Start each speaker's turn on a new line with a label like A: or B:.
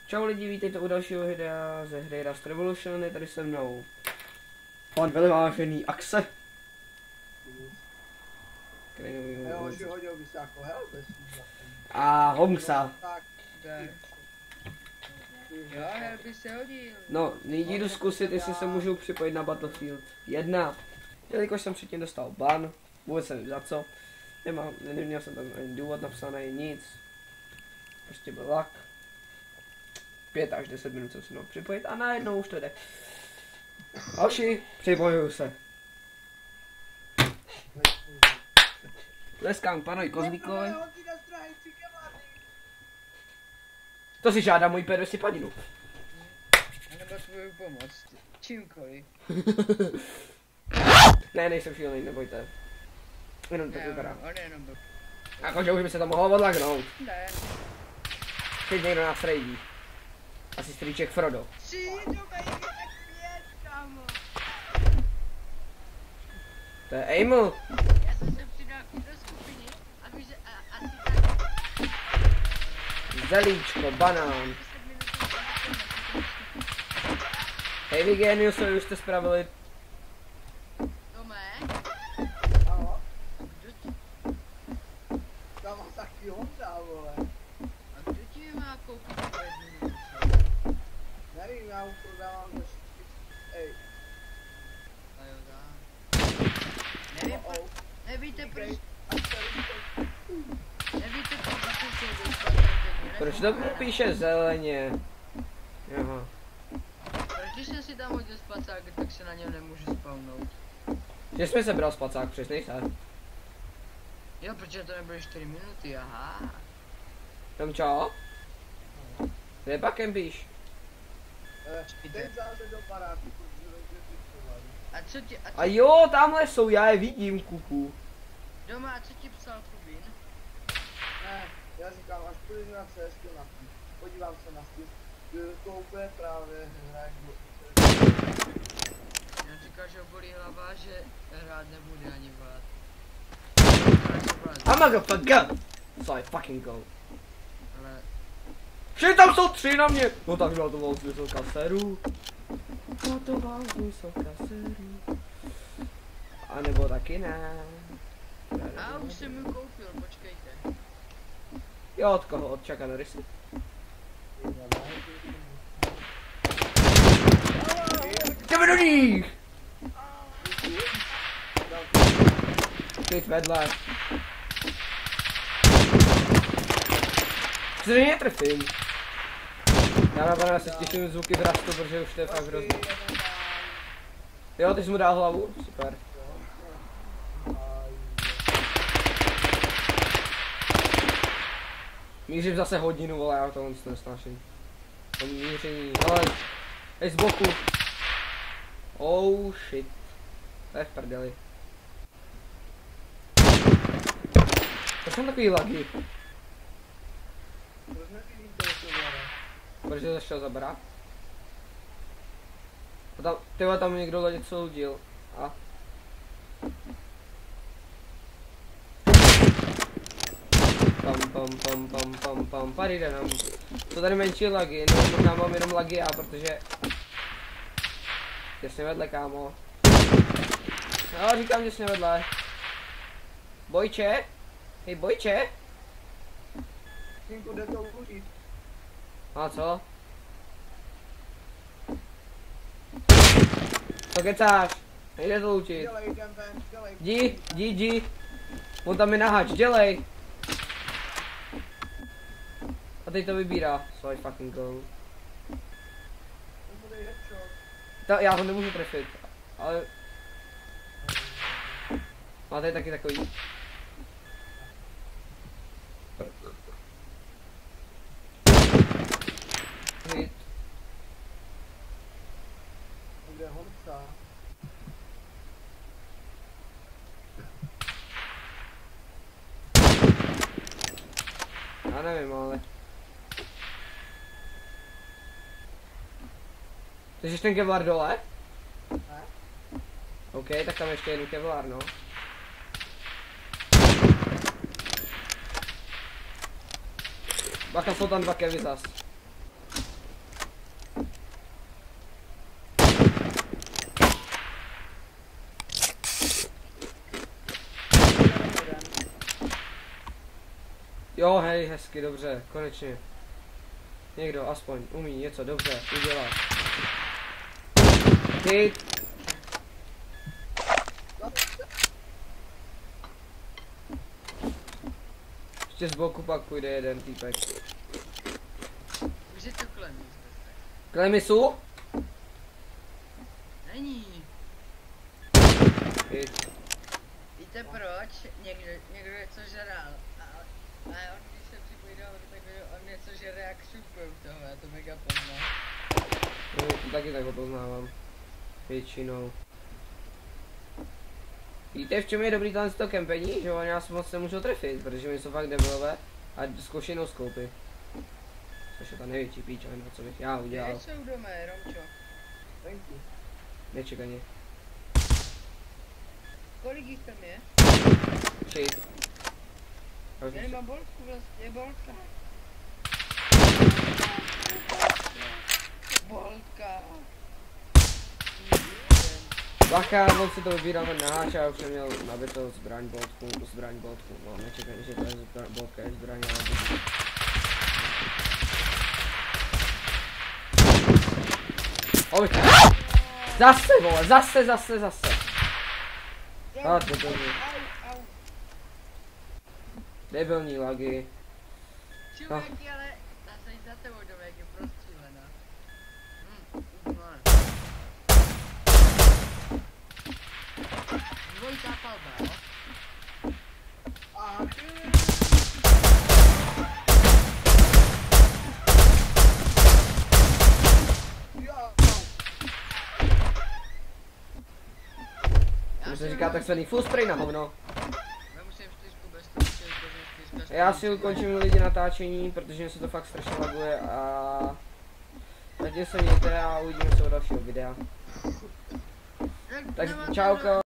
A: Čau lidi, vítejte u dalšího videa ze hry Rust Revolution, je tady se mnou pan velivážený Axe. A Homsa. No, nyní jdu zkusit, jestli se můžu připojit na Battlefield 1. Jelikož jsem předtím dostal ban, vůbec nevím za co. Neměl jsem tam ani důvod napsaný, nic. Prostě byl lak. 5 až 10 minut jsem si mohl připojit a najednou už to jde. Hoši, připojuju se. Tleskám panovi Kozlíkovi. To si žádá můj pér si padinu.
B: Nebo tvoju pomoc, čímkoliv.
A: Ne, nejsem šílený, nebojte. Jenom to vypadá.
B: On jenom byl.
A: Jakože už by se to mohlo odlagnout.
B: Ne.
A: Teď někdo nás rejdí. Asi strýček Frodo. To je Aiml.
B: Já jsem se přidal do skupiny, aby se asi
A: Zelíčko, banán. Hej vy geniusovi, už jste spravili.
B: Tome?
C: Ano. Tam má taky Honza, vole.
B: A kdo ti má koupit tu jednu?
C: Nevím, já mu prodávám za 4. Ej.
B: A jo, dá. Nevím, nevíte proč... Nevíte proč jste se vypadli.
A: Proč to píše zeleně? Aha.
B: Proč když jsem si tam hodil spacák, tak se na něm nemůžu spawnout?
A: Že jsme sebral spacák, přesnej se.
B: Jo, protože to nebyly 4 minuty, aha.
A: Tam čo? Kde pak kempíš?
C: Teď zase do baráku, protože vejde pičovali.
B: A co ti...
A: A jo, tamhle jsou, já je vidím, kuku.
B: Doma, a co ti psal Kubín?
C: Ne, já říkám, až půjdeš na CSku na Steam, podívám se na Steam, koupě právě hraje
B: Já říkal, že ho bolí hlava, že hrát nebude ani bát.
A: I'm gonna fuck go. So I fucking go.
B: Ale
A: Všichni tam jsou 3 na mě. No tak to bylo z vysoká seru. No to bylo z vysoká seru. A nebo taky ne.
B: a už jsem mu koupil, počkejte.
A: Jo, od koho? Od Chucka Norrisy? Jdeme do nich! Teď vedle. Se netrefím. Já na se těším zvuky v Rustu, protože už to je fakt hrozný. Jo, ty jsi mu dal hlavu? Super. Mířím zase hodinu, vole, já to moc nesnáším. To míření, ale je z boku. Oh shit. To je v prdeli. To jsou takový lagy. Proč to začal zabrat? A tam, tyhle tam někdo něco hodil. A? Pam, paridanam. Jsou tady menší lagy, no možná mám jenom lagy já, protože... Těsně vedle, kámo. No, říkám těsně vedle. Bojče? Hej, Bojče?
C: Synku, jde to uložit.
A: A co? Co kecáš? Nejde to učit.
C: Dělej, jdem ven, dělej.
A: Jdi. On tam je nahač, dělej. A teď to vybírá. So I fucking go.
C: Tomu dej headshot.
A: Já ho nemůžu trefit, ale... A to je taky takový. Hit.
C: Kde Honza?
A: Já nevím, ale... Ty jsi ten Kevlar dole?
C: Ne?
A: OK, tak tam ještě jeden Kevlar, no. Bacha, jsou tam 2 kevy zas. Jo, hej, hezky, dobře, konečně. Někdo aspoň umí něco dobře udělat. Ty. Ještě z boku pak půjde jeden týpek.
B: Už je to Klemis.
A: Klemisu?
B: Není.
A: Hit.
B: Víte proč? Někdo něco žral. A on když se připojí do hovoru, tak on něco žere jak šupu toho, já to mega poznám.
A: No, to taky tak ho poznávám. Většinou. Víte, v čem je dobrý talent to kempení? Že oni nás moc nemůžou trefit, protože my jsou fakt debilové a zkoušej no skoupy. Což je ta největší píčovina, co bych já udělal.
B: Kde jsou doma, Romčo?
C: Venku.
A: Nečekaně.
B: Kolik jich tam je?
A: 3.
B: Já nemám bolku vlastně, bolka. Bolka.
A: Bacha, on si to vybíráme na háč a už jsem měl nabitou zbraň boltku. No, nečekaně, že to je boltka, je zbraň, ale buď. Oj. Zase, vole, zase. A to je debilní lagy.
B: Čuvěky, ale zase za tebou domek je prostřílená. Dvojká palba, jo?
C: A
A: To se říká takzvaný full spray na hovno.
B: Já musím 4 bez toho, že 4.
A: Já si ukončím lidi natáčení, protože se to fakt strašně laguje a... Zatím se mějte a uvidíme se u dalšího videa. Tak čauko.